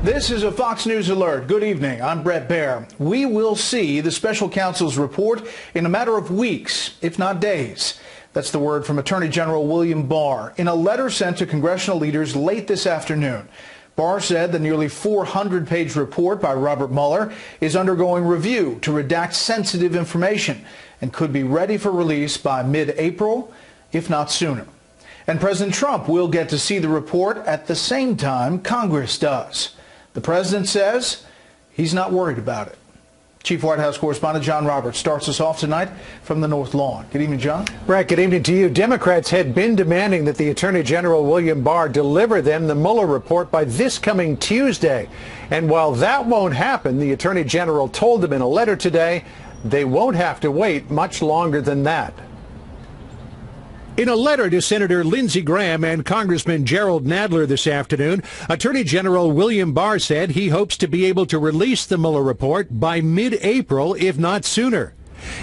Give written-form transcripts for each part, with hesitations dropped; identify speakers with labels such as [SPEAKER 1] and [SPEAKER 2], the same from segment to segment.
[SPEAKER 1] This is a Fox News alert. Good evening. I'm Brett Baer. We will see the special counsel's report in a matter of weeks, if not days. That's the word from Attorney General William Barr in a letter sent to congressional leaders late this afternoon. Barr said the nearly 400-page report by Robert Mueller is undergoing review to redact sensitive information and could be ready for release by mid-April, if not sooner. And President Trump will get to see the report at the same time Congress does. The president says he's not worried about it. Chief White House correspondent John Roberts starts us off tonight from the North Lawn. Good evening, John.
[SPEAKER 2] Brett, good evening to you. Democrats had been demanding that the Attorney General William Barr deliver them the Mueller report by this coming Tuesday. And while that won't happen, the Attorney General told them in a letter today they won't have to wait much longer than that.
[SPEAKER 3] In a letter to Senator Lindsey Graham and Congressman Gerald Nadler this afternoon, Attorney General William Barr said he hopes to be able to release the Mueller report by mid-April, if not sooner.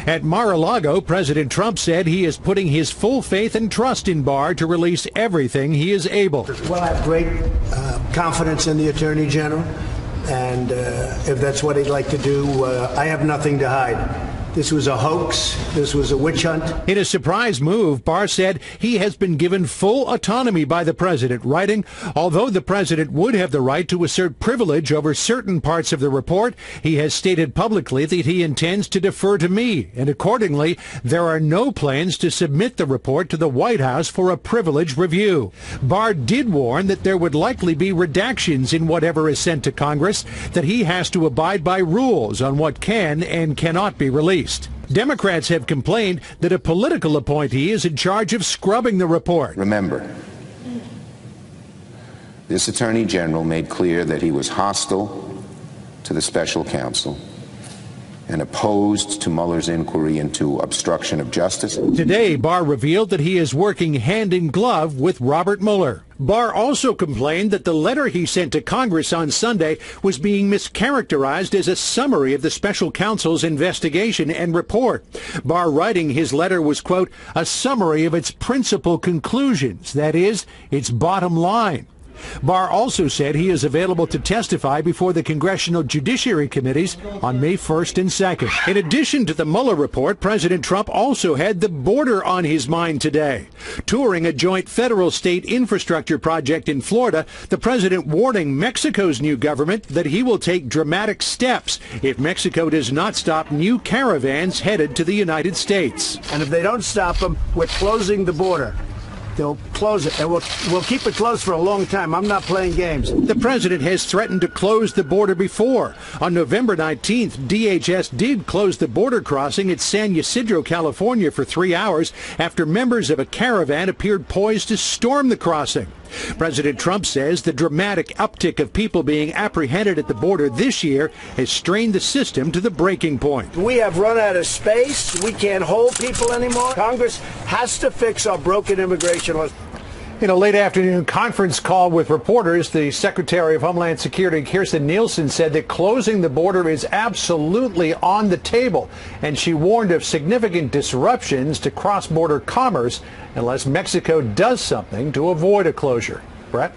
[SPEAKER 3] At Mar-a-Lago, President Trump said he is putting his full faith and trust in Barr to release everything he is able.
[SPEAKER 4] Well, I have great confidence in the Attorney General, and if that's what he'd like to do, I have nothing to hide. This was a hoax. This was a witch hunt.
[SPEAKER 3] In a surprise move, Barr said he has been given full autonomy by the president, writing, although the president would have the right to assert privilege over certain parts of the report, he has stated publicly that he intends to defer to me, and accordingly, there are no plans to submit the report to the White House for a privileged review. Barr did warn that there would likely be redactions in whatever is sent to Congress, that he has to abide by rules on what can and cannot be released. Democrats have complained that a political appointee is in charge of scrubbing the report.
[SPEAKER 5] Remember, this Attorney General made clear that he was hostile to the special counsel and opposed to Mueller's inquiry into obstruction of justice.
[SPEAKER 3] Today, Barr revealed that he is working hand in glove with Robert Mueller. Barr also complained that the letter he sent to Congress on Sunday was being mischaracterized as a summary of the special counsel's investigation and report. Barr writing his letter was, quote, a summary of its principal conclusions, that is, its bottom line. Barr also said he is available to testify before the Congressional Judiciary Committees on May 1st and 2nd. In addition to the Mueller report, President Trump also had the border on his mind today. Touring a joint federal-state infrastructure project in Florida, the president warning Mexico's new government that he will take dramatic steps if Mexico does not stop new caravans headed to the United States.
[SPEAKER 4] And if they don't stop them, we're closing the border. They'll close it, and we'll keep it closed for a long time. I'm not playing games.
[SPEAKER 3] The president has threatened to close the border before. On November 19th, DHS did close the border crossing at San Ysidro, California for 3 hours after members of a caravan appeared poised to storm the crossing. President Trump says the dramatic uptick of people being apprehended at the border this year has strained the system to the breaking point.
[SPEAKER 4] We have run out of space. We can't hold people anymore. Congress has to fix our broken immigration laws.
[SPEAKER 2] In a late afternoon conference call with reporters, the Secretary of Homeland Security, Kirstjen Nielsen, said that closing the border is absolutely on the table, and she warned of significant disruptions to cross-border commerce unless Mexico does something to avoid a closure. Brett?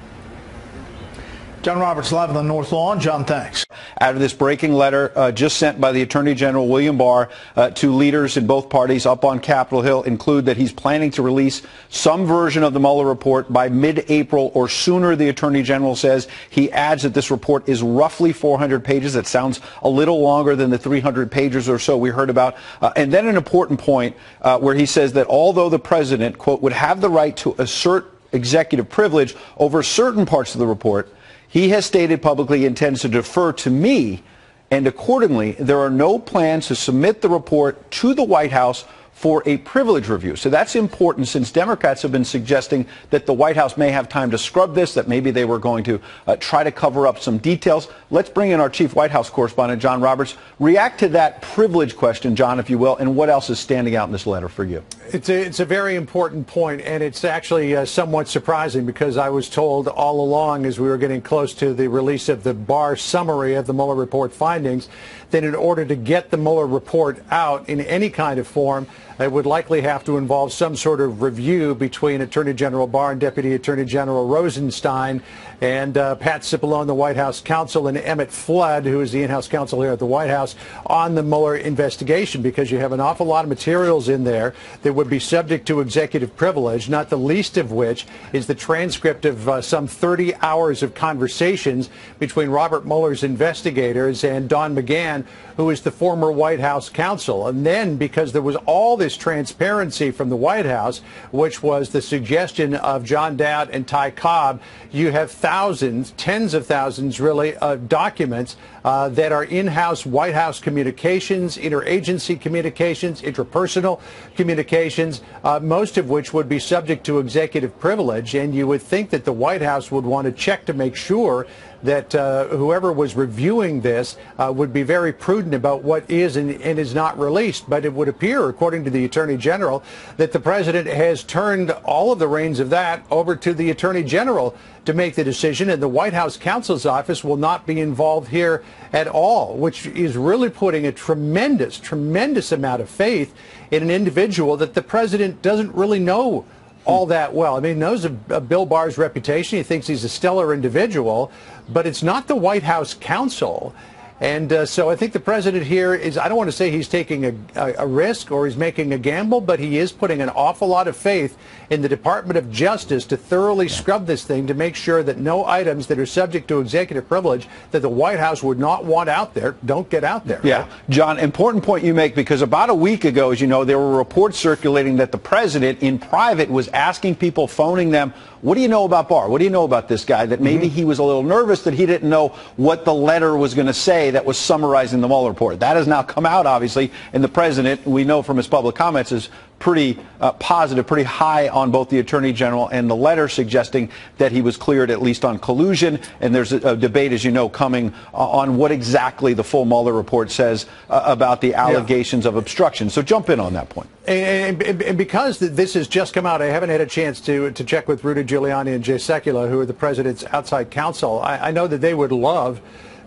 [SPEAKER 1] John Roberts live on the North Lawn. John, thanks.
[SPEAKER 6] Out of this breaking letter just sent by the Attorney General William Barr to leaders in both parties up on Capitol Hill include that he's planning to release some version of the Mueller report by mid-April or sooner, the Attorney General says. He adds that this report is roughly 400 pages. That sounds a little longer than the 300 pages or so we heard about. And then an important point where he says that although the president, quote, would have the right to assert executive privilege over certain parts of the report, he has stated publicly he intends to defer to me, and accordingly, there are no plans to submit the report to the White House for a privilege review. So that's important, since Democrats have been suggesting that the White House may have time to scrub this, that maybe they were going to try to cover up some details. Let's bring in our chief White House correspondent, John Roberts. React to that privilege question, John, if you will, and what else is standing out in this letter for you?
[SPEAKER 2] It's a very important point, and it's actually somewhat surprising, because I was told all along as we were getting close to the release of the Barr summary of the Mueller report findings that in order to get the Mueller report out in any kind of form, it would likely have to involve some sort of review between Attorney General Barr and Deputy Attorney General Rosenstein and Pat Cipollone, the White House counsel, and Emmett Flood, who is the in-house counsel here at the White House, on the Mueller investigation, because you have an awful lot of materials in there that would be subject to executive privilege, not the least of which is the transcript of some 30 hours of conversations between Robert Mueller's investigators and Don McGahn, who is the former White House counsel. And then, because there was all this transparency from the White House, which was the suggestion of John Dowd and Ty Cobb, you have thousands, tens of thousands really, of documents that are in-house White House communications, interagency communications, interpersonal communications, most of which would be subject to executive privilege. And you would think that the White House would want to check to make sure that whoever was reviewing this would be very prudent about what is and is not released. But it would appear, according to the Attorney General, that the President has turned all of the reins of that over to the Attorney General to make the decision, and the White House counsel's office will not be involved here at all, which is really putting a tremendous amount of faith in an individual that the President doesn't really know all that well. I mean, he knows of Bill Barr's reputation. He thinks he's a stellar individual, but it's not the White House counsel. And so I think the President here is, I don't want to say he's taking a risk or he's making a gamble, but he is putting an awful lot of faith in the Department of Justice to thoroughly scrub this thing to make sure that no items that are subject to executive privilege that the White House would not want out there don't get out there.
[SPEAKER 6] Yeah, John, important point you make, because about a week ago, as you know, there were reports circulating that the President in private was asking people, phoning them, what do you know about Barr? What do you know about this guy? That maybe he was a little nervous that he didn't know what the letter was going to say that was summarizing the Mueller report. That has now come out, obviously, and the President, we know from his public comments, is pretty positive, pretty high on both the Attorney General and the letter suggesting that he was cleared at least on collusion. And there's a debate, as you know, coming on what exactly the full Mueller report says about the allegations of obstruction. So jump in on that point.
[SPEAKER 2] And because this has just come out, I haven't had a chance to check with Rudy Giuliani and Jay Sekulow, who are the President's outside counsel. I know that they would love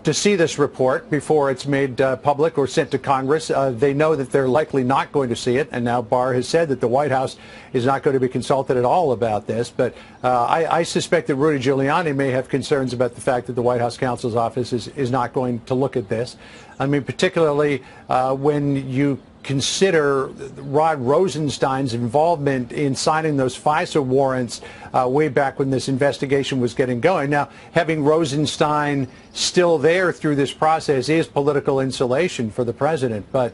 [SPEAKER 2] to see this report before it's made public or sent to Congress. They know that they're likely not going to see it, and now Barr has said that the White House is not going to be consulted at all about this. But I suspect that Rudy Giuliani may have concerns about the fact that the White House counsel's office is not going to look at this. I mean, particularly when you consider Rod Rosenstein's involvement in signing those FISA warrants way back when this investigation was getting going. Now, having Rosenstein still there through this process is political insulation for the President. But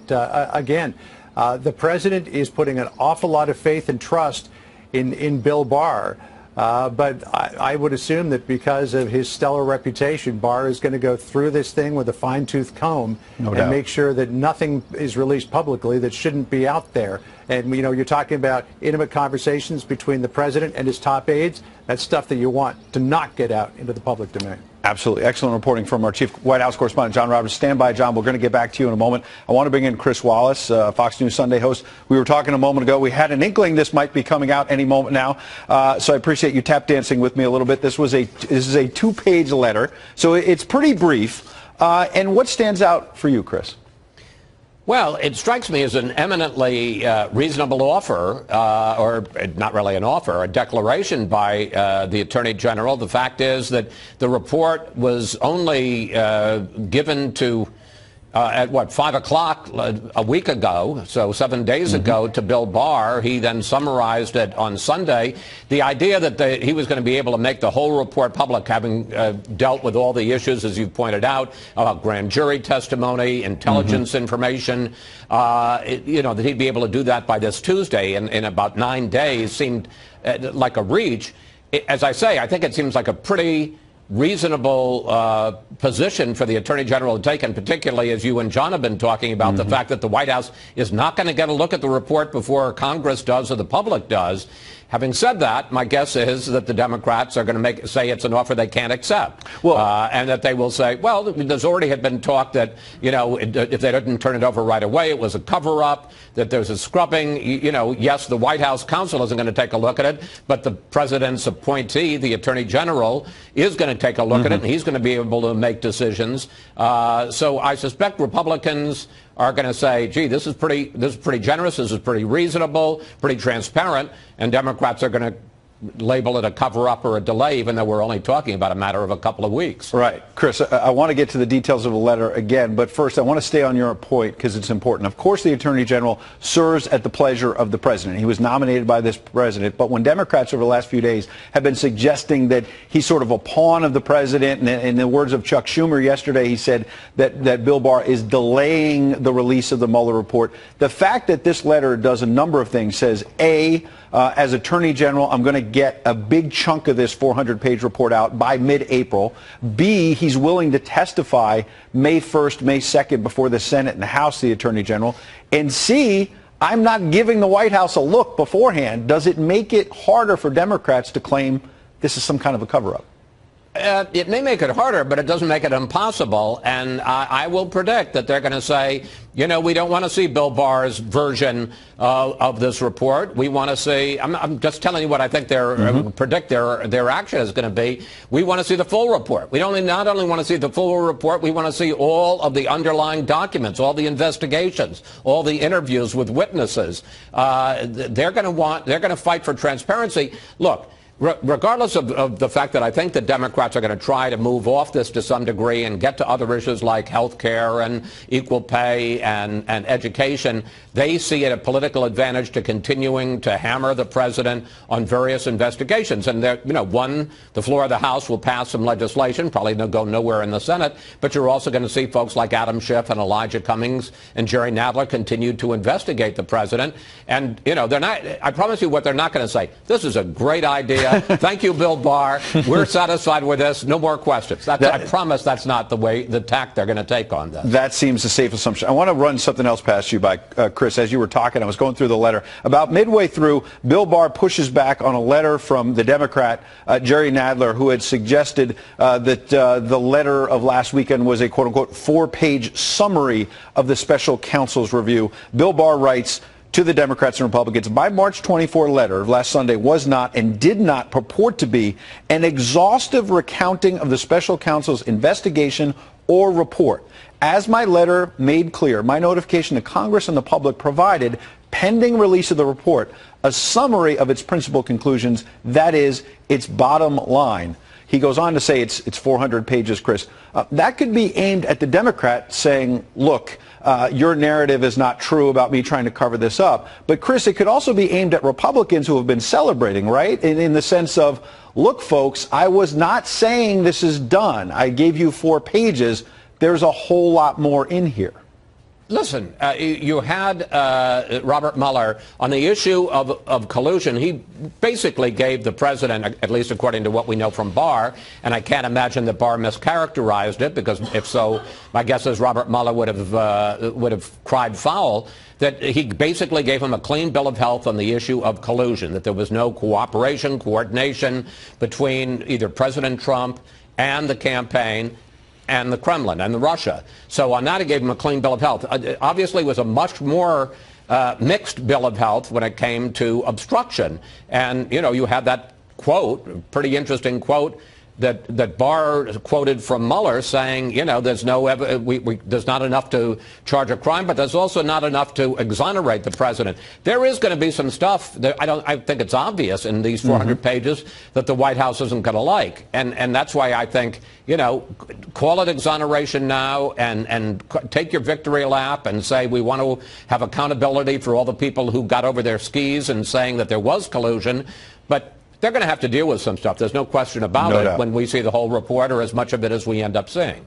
[SPEAKER 2] again, the President is putting an awful lot of faith and trust in Bill Barr. But I would assume that because of his stellar reputation, Barr is going to go through this thing with a fine-tooth comb and make sure that nothing is released publicly that shouldn't be out there. And, you know, you're talking about intimate conversations between the President and his top aides. That's stuff that you want to not get out into the public domain.
[SPEAKER 6] Absolutely. Excellent reporting from our chief White House correspondent, John Roberts. Stand by, John. We're going to get back to you in a moment. I want to bring in Chris Wallace, Fox News Sunday host. We were talking a moment ago. We had an inkling this might be coming out any moment now. So I appreciate you tap dancing with me a little bit. This is a two-page letter, so it's pretty brief. And what stands out for you, Chris?
[SPEAKER 7] Well, it strikes me as an eminently reasonable offer, or not really an offer, a declaration by the Attorney General. The fact is that the report was only given to at 5 o'clock a week ago, so 7 days ago, to Bill Barr. He then summarized it on Sunday. The idea that he was going to be able to make the whole report public, having dealt with all the issues, as you've pointed out, about grand jury testimony, intelligence information, you know, that he'd be able to do that by this Tuesday in about 9 days seemed like a reach. As I say, I think it seems like a pretty reasonable position for the Attorney General to take, and particularly as you and John have been talking about the fact that the White House is not going to get a look at the report before Congress does or the public does. Having said that, my guess is that the Democrats are going to say it's an offer they can't accept, and that they will say, well, there's already had been talk that, you know, if they didn't turn it over right away, it was a cover-up, that there's a scrubbing. You know, yes, the White House counsel isn't going to take a look at it, but the President's appointee, the Attorney General, is going to take a look at it, and he's going to be able to make decisions. So I suspect Republicans are going to say, gee, this is pretty generous, this is pretty reasonable, pretty transparent, and Democrats are going to label it a cover-up or a delay, even though we're only talking about a matter of a couple of weeks.
[SPEAKER 6] Right. Chris, I want to get to the details of the letter again, but first I want to stay on your point because it's important. Of course, the Attorney General serves at the pleasure of the President. He was nominated by this President, but when Democrats over the last few days have been suggesting that he's sort of a pawn of the President, and in the words of Chuck Schumer yesterday, he said that Bill Barr is delaying the release of the Mueller report. The fact that this letter does a number of things says, A, as Attorney General, I'm going to get a big chunk of this 400-page report out by mid-April. B, he's willing to testify May 1st, May 2nd before the Senate and the House, the Attorney General. And C, I'm not giving the White House a look beforehand. Does it make it harder for Democrats to claim this is some kind of a cover-up?
[SPEAKER 7] It may make it harder, but it doesn't make it impossible. And I will predict that they're going to say, you know, we don't want to see Bill Barr's version of this report. We want to see, I'm just telling you what I think predict their action is going to be. We want to see the full report. We not only want to see the full report, we want to see all of the underlying documents, all the investigations, all the interviews with witnesses. They're going to fight for transparency. Look, regardless of the fact that I think the Democrats are going to try to move off this to some degree and get to other issues like health care and equal pay and education, they see it a political advantage to continuing to hammer the president on various investigations. And the floor of the House will pass some legislation, probably go nowhere in the Senate, but you're also going to see folks like Adam Schiff and Elijah Cummings and Jerry Nadler continue to investigate the president. And, you know, they're not, I promise you what they're not going to say. This is a great idea. Thank you, Bill Barr. We're satisfied with this. No more questions. I promise that's not the tack they're going to take on this.
[SPEAKER 6] That seems a safe assumption. I want to run something else past you, Chris. As you were talking, I was going through the letter. About midway through, Bill Barr pushes back on a letter from the Democrat, Jerry Nadler, who had suggested that the letter of last weekend was a quote-unquote 4-page summary of the special counsel's review. Bill Barr writes to the Democrats and Republicans, my March 24 letter of last Sunday was not and did not purport to be an exhaustive recounting of the special counsel's investigation or report. As my letter made clear, my notification to Congress and the public provided, pending release of the report, a summary of its principal conclusions, that is, its bottom line. He goes on to say it's 400 pages, Chris. That could be aimed at the Democrat saying, look, your narrative is not true about me trying to cover this up. But, Chris, it could also be aimed at Republicans who have been celebrating, right, in the sense of, look, folks, I was not saying this is done. I gave you 4 pages. There's a whole lot more in here.
[SPEAKER 7] Listen, you had Robert Mueller on the issue of collusion. He basically gave the president, at least according to what we know from Barr, and I can't imagine that Barr mischaracterized it, because if so, my guess is Robert Mueller would have cried foul, that he basically gave him a clean bill of health on the issue of collusion, that there was no cooperation, coordination between either President Trump and the campaign and the Kremlin and Russia. So on that, he gave him a clean bill of health. Obviously, it was a much more mixed bill of health when it came to obstruction. And, you know, you had that quote, pretty interesting quote, that Barr quoted from Mueller saying, you know, there's there's not enough to charge a crime, but there's also not enough to exonerate the president. There is going to be some stuff that I think it's obvious in these 400 pages that the White House isn't going to like. And that's why I think, you know, call it exoneration now and take your victory lap and say we want to have accountability for all the people who got over their skis and saying that there was collusion. But they're going to have to deal with some stuff. There's no question about it when we see the whole report or as much of it as we end up seeing.